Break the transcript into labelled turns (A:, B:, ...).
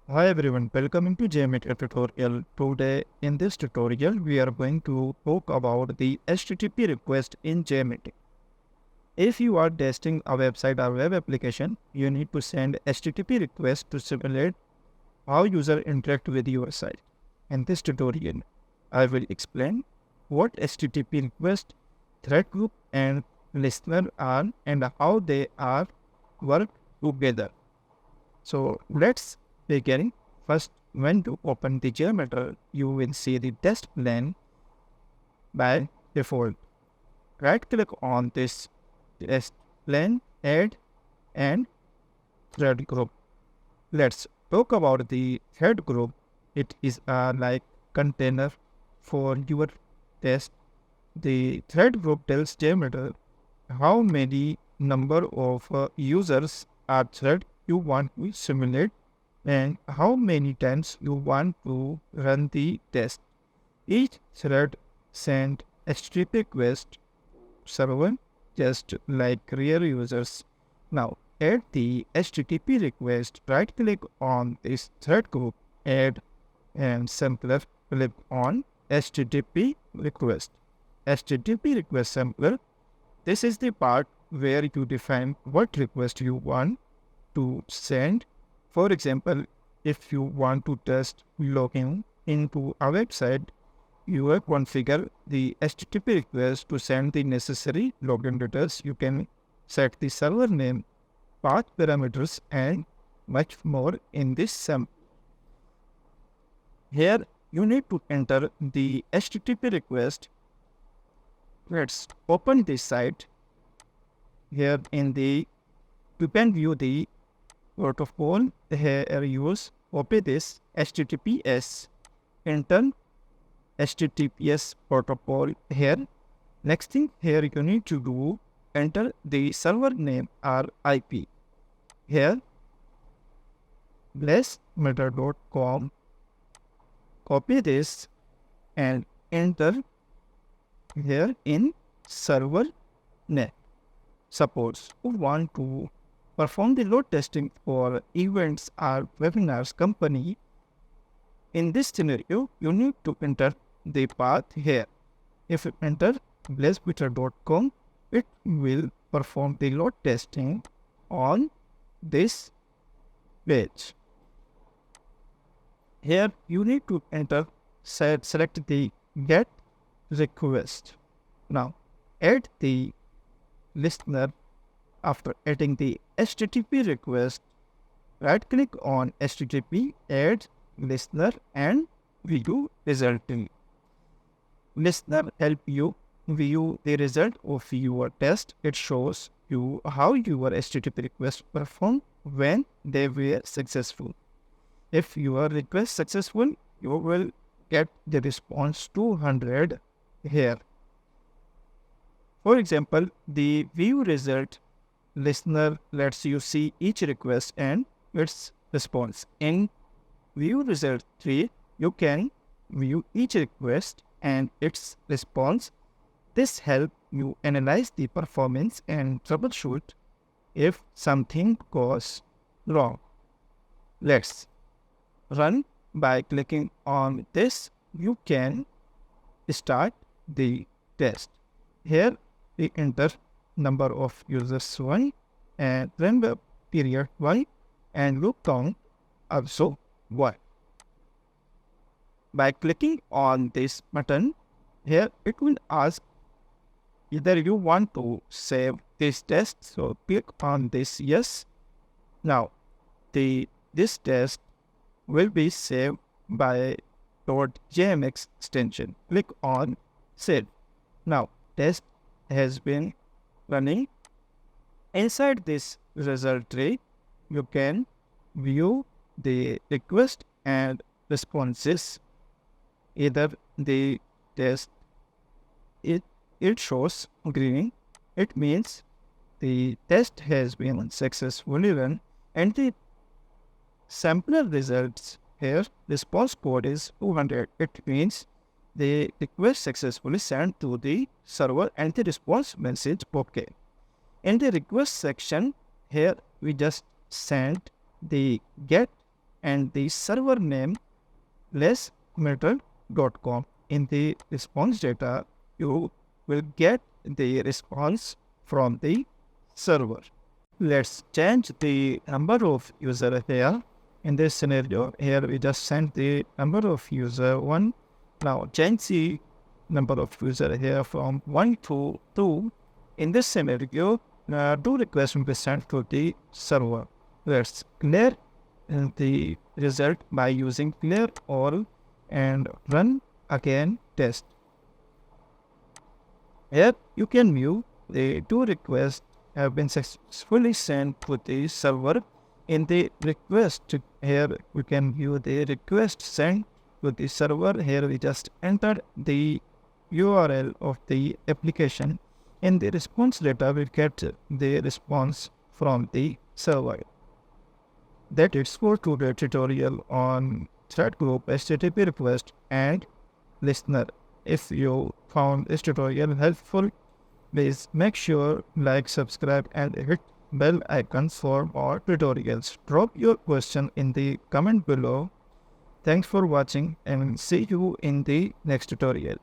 A: Hi everyone, welcome to JMeter tutorial. Today in this tutorial we are going to talk about the HTTP request in JMeter. If you are testing a website or web application, you need to send HTTP request to simulate how user interact with your site. In this tutorial, I will explain what HTTP request, thread group and listener are and how they are work together. So let's begin. First, when you open the JMeter, you will see the test plan by default. Right click on this test plan, add and thread group. Let's talk about the thread group. It is a like container for your test. The thread group tells JMeter how many number of users are thread you want to simulate and how many times you want to run the test. Each thread send HTTP request server just like real users. Now add the HTTP request, right click on this thread group, add and simpler click on HTTP request. HTTP request sampler. This is the part where you define what request you want to send. For example, if you want to test login into a website, you will configure the HTTP request to send the necessary login details. You can set the server name, path parameters, and much more in this sample. Here, you need to enter the HTTP request. Let's open this site. Here in the, you can view the protocol. Here use copy this HTTPS, enter HTTPS protocol here. Next thing here you need to do, enter the server name or IP. Here blessmeter.com, copy this and enter here in server name. Suppose you want to perform the load testing for events or webinars company. In this scenario, you need to enter the path here. If you enter blessmeter.com, it will perform the load testing on this page. Here you need to enter, select the get request. Now add the listener. After adding the HTTP request, right click on HTTP, add listener and view result. Listener help you view the result of your test. It shows you how your HTTP request performed when they were successful. If your request successful, you will get the response 200 here. For example, the view result listener lets you see each request and its response. In view result 3, you can view each request and its response. This helps you analyze the performance and troubleshoot if something goes wrong. Let's run. By clicking on this, you can start the test. Here we enter number of users 1 and run period 1 and loop count also 1. By clicking on this button, here it will ask either you want to save this test, so click on this yes. Now this test will be saved by .jmx extension. Click on save. Now test has been running. Inside this result tree, you can view the request and responses. Either the test it shows green, it means the test has been successfully run, and the sampler results here response code is 200. It means the request successfully sent to the server and the response message okay. In the request section, here we just sent the get and the server name JMeter.com. In the response data, you will get the response from the server. Let's change the number of user here. In this scenario, here we just sent the number of user 1. Now change the number of user here from 1 to 2. In this scenario, 2 requests will be sent to the server. Let's clear the result by using clear all and run again test. Here you can view the 2 requests have been successfully sent to the server. In the request, here we can view the request sent to the server. Here we just entered the URL of the application. In the response data, we get the response from the server. That is for today's tutorial on thread group, HTTP request and listener. If you found this tutorial helpful, please make sure like, subscribe and hit bell icon for more tutorials. Drop your question in the comment below. Thanks for watching and see you in the next tutorial.